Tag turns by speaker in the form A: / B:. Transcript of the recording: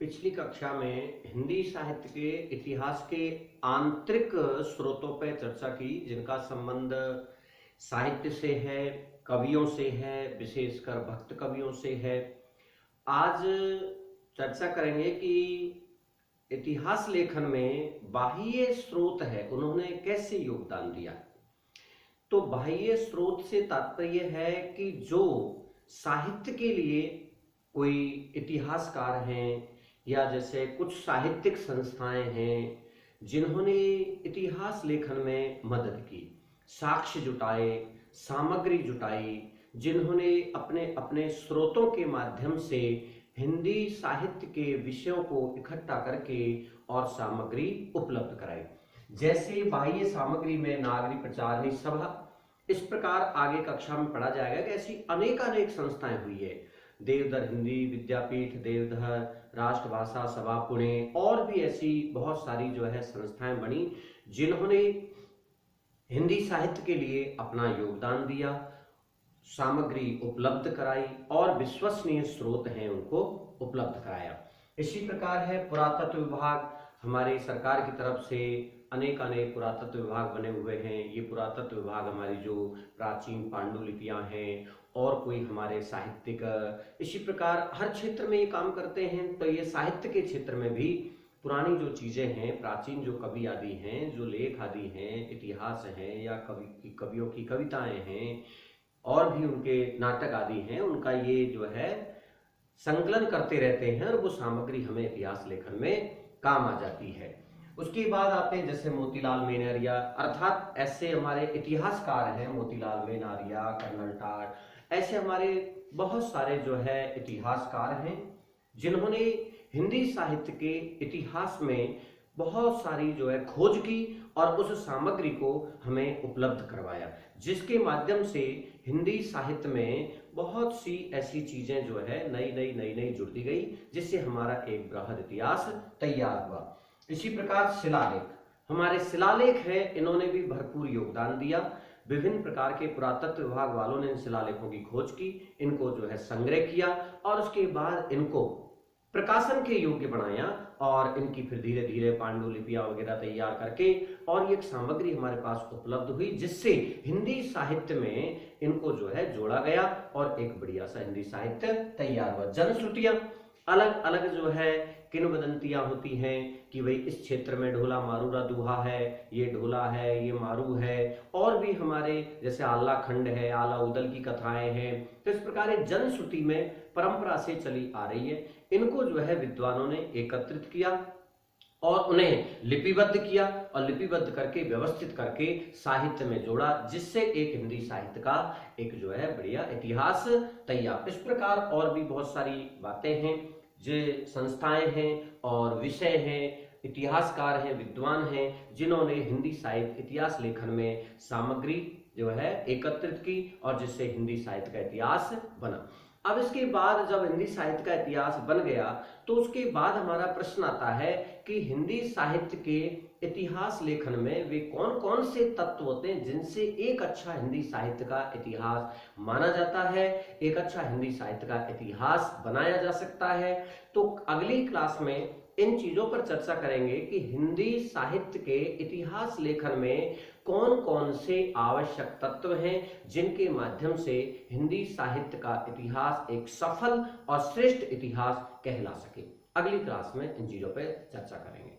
A: पिछली कक्षा में हिंदी साहित्य के इतिहास के आंतरिक स्रोतों पर चर्चा की, जिनका संबंध साहित्य से है, कवियों से है, विशेषकर भक्त कवियों से है। आज चर्चा करेंगे कि इतिहास लेखन में बाह्य स्रोत है, उन्होंने कैसे योगदान दिया। तो बाह्य स्रोत से तात्पर्य है कि जो साहित्य के लिए कोई इतिहासकार हैं या जैसे कुछ साहित्यिक संस्थाएं हैं जिन्होंने इतिहास लेखन में मदद की, साक्ष्य जुटाए, सामग्री जुटाई, जिन्होंने अपने अपने स्रोतों के माध्यम से हिंदी साहित्य के विषयों को इकट्ठा करके और सामग्री उपलब्ध कराई। जैसे बाह्य सामग्री में नागरी प्रचारणी सभा, इस प्रकार आगे कक्षा में पढ़ा जाएगा कि ऐसी अनेक संस्थाएं हुई है। देवधर हिंदी विद्यापीठ, देवधर राष्ट्रभाषा सभा पुणे, और भी ऐसी बहुत सारी जो है संस्थाएं बनी जिन्होंने हिंदी साहित्य के लिए अपना योगदान दिया, सामग्री उपलब्ध कराई और विश्वसनीय स्रोत हैं उनको उपलब्ध कराया। इसी प्रकार है पुरातत्व विभाग, हमारे सरकार की तरफ से अनेक पुरातत्व विभाग बने हुए हैं। ये पुरातत्व विभाग हमारी जो प्राचीन पांडुलिपियां हैं और कोई हमारे साहित्यिक, इसी प्रकार हर क्षेत्र में ये काम करते हैं। तो ये साहित्य के क्षेत्र में भी पुरानी जो चीजें हैं, प्राचीन जो कवि आदि हैं, जो लेख आदि हैं, इतिहास हैं या कवियों की कविताएं हैं और भी उनके नाटक आदि हैं, उनका ये जो है संकलन करते रहते हैं और वो सामग्री हमें इतिहास लेखन में काम आ जाती है। उसके बाद आते हैं जैसे मोतीलाल मेनरिया, अर्थात ऐसे हमारे इतिहासकार हैं, मोतीलाल मेनरिया, कर्नल टार, ऐसे हमारे बहुत सारे जो है इतिहासकार हैं जिन्होंने हिंदी साहित्य के इतिहास में बहुत सारी जो है खोज की और उस सामग्री को हमें उपलब्ध करवाया, जिसके माध्यम से हिंदी साहित्य में बहुत सी ऐसी चीजें जो है नई जुड़ती गई, जिससे हमारा एक बृहद इतिहास तैयार हुआ। इसी प्रकार शिलालेख, हमारे शिलालेख है, इन्होंने भी भरपूर योगदान दिया। विभिन्न प्रकार के पुरातत्व विभाग वालों ने इन शिलालेखों की खोज की, इनको जो है संग्रह किया और उसके बाद इनको प्रकाशन के योग्य बनाया और इनकी फिर धीरे धीरे पांडुलिपियां वगैरह तैयार करके और एक सामग्री हमारे पास उपलब्ध हुई, जिससे हिंदी साहित्य में इनको जो है जोड़ा गया और एक बढ़िया सा हिंदी साहित्य तैयार हुआ। जनश्रुतियां अलग अलग जो है किंवदंतियां होती हैं कि भाई इस क्षेत्र में ढोला मारूरा दुहा है, ये ढोला है, ये मारू है, और भी हमारे जैसे आला खंड है, आला उदल की कथाएं हैं। तो इस प्रकार जनश्रुति में परंपरा से चली आ रही है, इनको जो है विद्वानों ने एकत्रित किया और उन्हें लिपिबद्ध किया और लिपिबद्ध करके व्यवस्थित करके साहित्य में जोड़ा, जिससे एक हिंदी साहित्य का एक जो है बढ़िया इतिहास तैयार। इस प्रकार और भी बहुत सारी बातें हैं, जो संस्थाएं हैं और विषय हैं, इतिहासकार हैं, विद्वान हैं, जिन्होंने हिंदी साहित्य इतिहास लेखन में सामग्री जो है एकत्रित की और जिससे हिंदी साहित्य का इतिहास बना। अब इसके बाद जब हिंदी साहित्य का इतिहास बन गया तो उसके बाद हमारा प्रश्न आता है कि हिंदी साहित्य के इतिहास लेखन में वे कौन कौन से तत्व होते हैं जिनसे एक अच्छा हिंदी साहित्य का इतिहास माना जाता है, एक अच्छा हिंदी साहित्य का इतिहास बनाया जा सकता है। तो अगली क्लास में इन चीजों पर चर्चा करेंगे कि हिंदी साहित्य के इतिहास लेखन में कौन कौन से आवश्यक तत्व हैं जिनके माध्यम से हिंदी साहित्य का इतिहास एक सफल और श्रेष्ठ इतिहास कहला सके। अगली क्लास में इन चीजों पर चर्चा करेंगे।